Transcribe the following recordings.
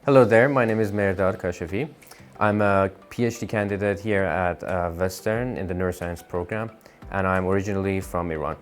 Hello there, my name is Mehrdad Kashefi. I'm a PhD candidate here at Western in the Neuroscience program, and I'm originally from Iran.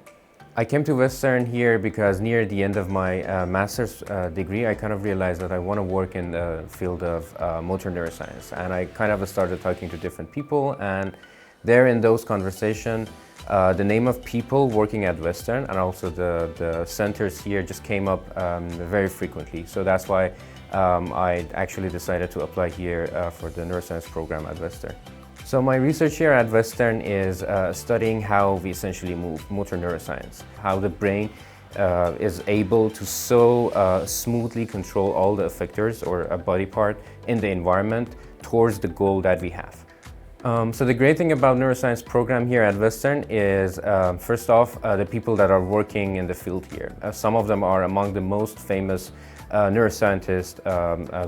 I came to Western here because near the end of my master's degree, I kind of realized that I want to work in the field of motor neuroscience. And I kind of started talking to different people, and there in those conversations, the name of people working at Western and also the centers here just came up very frequently. So that's why I actually decided to apply here for the neuroscience program at Western. So my research here at Western is studying how we essentially move, motor neuroscience, how the brain is able to so smoothly control all the effectors or a body part in the environment towards the goal that we have. So the great thing about neuroscience program here at Western is, first off, the people that are working in the field here. Some of them are among the most famous neuroscientists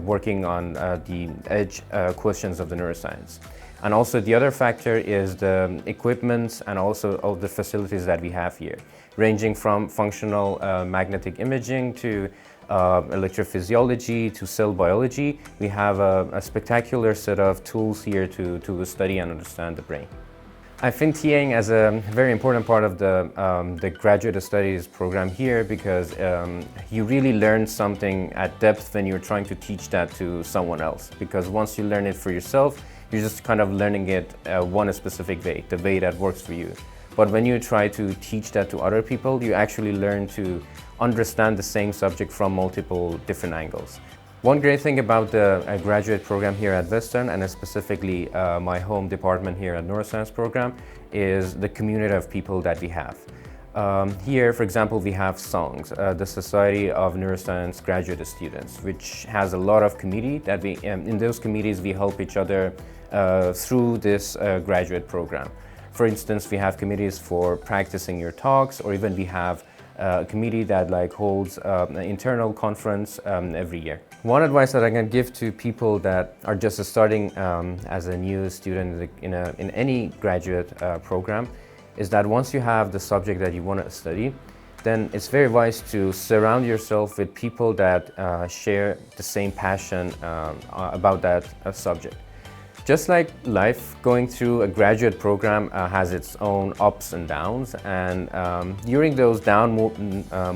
working on the edge questions of the neuroscience. And also the other factor is the equipments and also all the facilities that we have here, ranging from functional magnetic imaging to electrophysiology to cell biology. We have a spectacular set of tools here to study and understand the brain. I think TAing as a very important part of the graduate studies program here because you really learn something at depth when you're trying to teach that to someone else. Because once you learn it for yourself, you're just kind of learning it one specific way, the way that works for you. But when you try to teach that to other people, you actually learn to understand the same subject from multiple different angles. One great thing about the graduate program here at Western, and specifically my home department here at Neuroscience program, is the community of people that we have. Here, for example, we have SONGS, the Society of Neuroscience Graduate Students, which has a lot of committee that in those committees we help each other through this graduate program. For instance, we have committees for practicing your talks, or even we have a committee that holds an internal conference every year. One advice that I can give to people that are just starting as a new student in any graduate program is that once you have the subject that you want to study, then it's very wise to surround yourself with people that share the same passion about that subject. Just like life, going through a graduate program has its own ups and downs, and during those down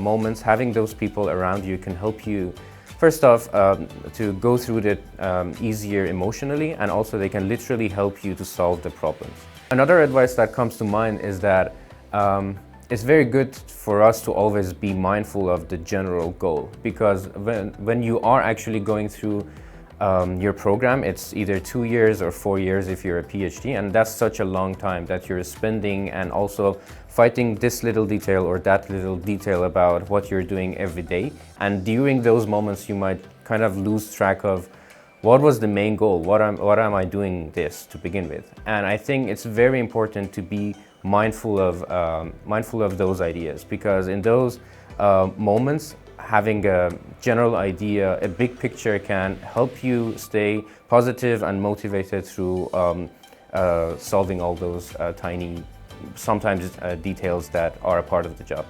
moments, having those people around you can help you, first off, to go through it easier emotionally, and also they can literally help you to solve the problems. Another advice that comes to mind is that it's very good for us to always be mindful of the general goal, because when you are actually going through your program, it's either 2 years or 4 years if you're a PhD, and that's such a long time that you're spending and also fighting this little detail or that little detail about what you're doing every day. And during those moments, you might kind of lose track of what was the main goal, what am I doing this to begin with. And I think it's very important to be mindful of those ideas, because in those moments, having a general idea, a big picture can help you stay positive and motivated through solving all those tiny, sometimes details that are a part of the job.